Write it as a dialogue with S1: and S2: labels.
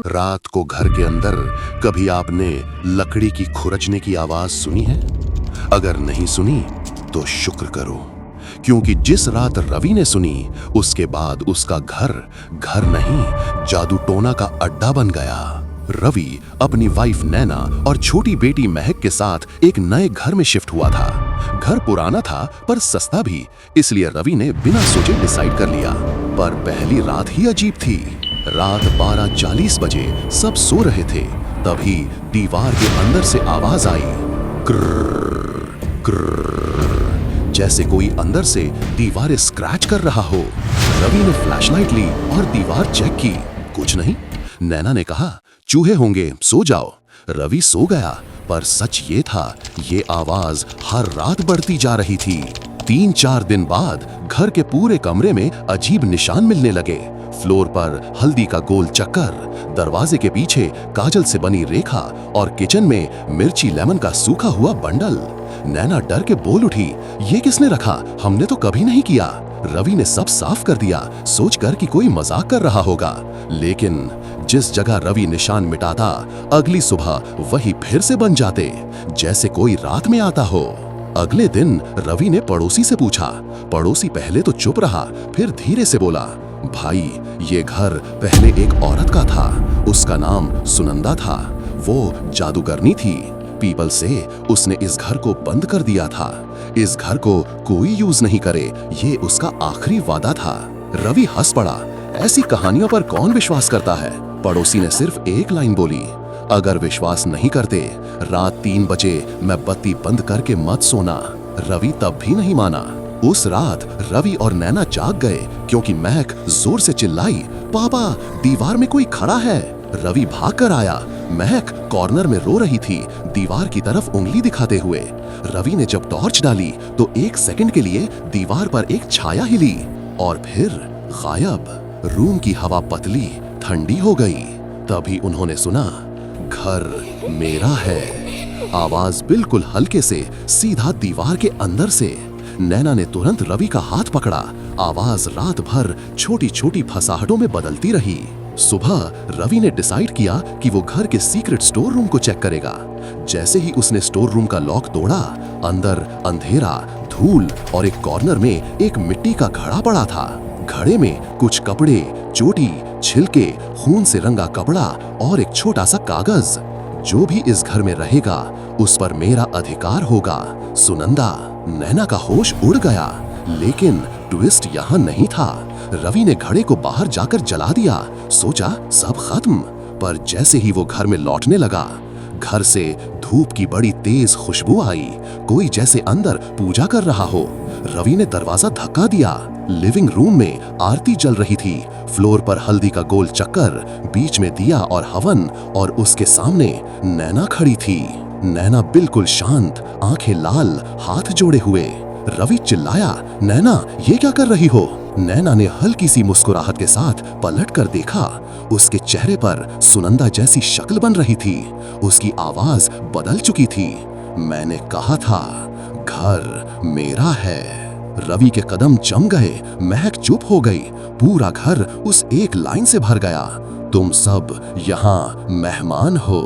S1: रात को घर के अंदर कभी आपने लकड़ी की खुरचने की आवाज सुनी है? अगर नहीं सुनी तो शुक्र करो, क्योंकि जिस रात रवि ने सुनी उसके बाद उसका घर घर नहीं जादू टोना का अड्डा बन गया। रवि अपनी वाइफ नैना और छोटी बेटी महक के साथ एक नए घर में शिफ्ट हुआ था। घर पुराना था पर सस्ता भी, इसलिए रवि ने बिना सोचे डिसाइड कर लिया। पर पहली रात ही अजीब थी। रात 12:40 बजे सब सो रहे थे, तभी दीवार के अंदर से आवाज आई, क्र्र क्र्र, जैसे कोई अंदर से दीवारें स्क्रैच कर रहा हो। रवि ने फ्लैशलाइट ली और दीवार चेक की, कुछ नहीं। नैना ने कहा, चूहे होंगे, सो जाओ। रवि सो गया, पर सच ये था, ये आवाज हर रात बढ़ती जा रही थी। 3-4 दिन बाद घर के पूरे कमरे में अजीब निशान मिलने लगे। फ्लोर पर हल्दी का गोल चक्कर, दरवाजे के पीछे काजल से बनी रेखा और किचन में मिर्ची लेमन का सूखा हुआ बंडल। नैना डर के बोल उठी, ये किसने रखा? हमने तो कभी नहीं किया। रवि ने सब साफ कर दिया, सोचकर कि कोई मजाक कर रहा होगा। लेकिन जिस जगह रवि निशान मिटाता, अगली सुबह वही फिर से बन जाते, जैसे कोई रात में आता हो। अगले दिन रवि ने पड़ोसी से पूछा। पड़ोसी पहले तो चुप रहा, फिर धीरे से बोला, भाई ये घर पहले एक औरत का था, उसका नाम सुनंदा था। वो जादूगरनी थी। पीपल से उसने इस घर को बंद कर दिया था। इस घर को कोई यूज नहीं करे, ये उसका आखिरी वादा था। रवि हंस पड़ा, ऐसी कहानियों पर कौन विश्वास करता है? पड़ोसी ने सिर्फ एक लाइन बोली, अगर विश्वास नहीं करते, रात 3 बजे मैं बत्ती बंद करके मत सोना। रवि तब भी नहीं माना। उस रात रवि और नैना जाग गए, क्योंकि महक जोर से चिल्लाई, पापा दीवार में कोई खड़ा है। रवि भाग कर आया। महक कॉर्नर में रो रही थी, दीवार की तरफ उंगली दिखाते हुए। रवि ने जब टॉर्च डाली तो 1 सेकंड के लिए दीवार पर एक छाया हिली और फिर गायब। रूम की हवा पतली ठंडी हो गई। तभी उन्होंने सुना, घर मेरा है। आवाज बिल्कुल हल्के से सीधा दीवार के अंदर से। नैना ने तुरंत रवि का हाथ पकड़ा। आवाज रात भर छोटी छोटी फसाहटों में बदलती रही। सुबह रवि ने डिसाइड किया कि वो घर के सीक्रेट स्टोर रूम को चेक करेगा। जैसे ही उसने स्टोर रूम का लॉक तोड़ा, अंदर अंधेरा, धूल और एक कॉर्नर में एक मिट्टी का घड़ा पड़ा था। घड़े में कुछ कपड़े, चोटी, छिलके, खून से रंगा कपड़ा और एक छोटा सा कागज। जो भी इस घर में रहेगा उस पर मेरा अधिकार होगा, सुनंदा। नैना का होश उड़ गया, लेकिन ट्विस्ट यहाँ नहीं था। रवि ने घड़े को बाहर जाकर जला दिया, सोचा सब खत्म। पर जैसे ही वो घर में लौटने लगा, घर से धूप की बड़ी तेज खुशबू आई, कोई जैसे अंदर पूजा कर रहा हो। रवि ने दरवाजा धक्का दिया। लिविंग रूम में आरती चल रही थी। फ्लोर पर हल्दी का गोल चक्कर, बीच में दिया और हवन, और उसके सामने नैना खड़ी थी। नैना बिल्कुल शांत, आंखें लाल, हाथ जोड़े हुए। रवि चिल्लाया, नैना ये क्या कर रही हो? नैना ने हल्की सी मुस्कुराहट के साथ पलट कर देखा। उसके चेहरे पर सुनंदा जैसी शक्ल बन रही थी। उसकी आवाज बदल चुकी थी, मैंने कहा था घर मेरा है। रवि के कदम जम गए। महक चुप हो गई। पूरा घर उस एक लाइन से भर गया, तुम सब यहाँ मेहमान हो।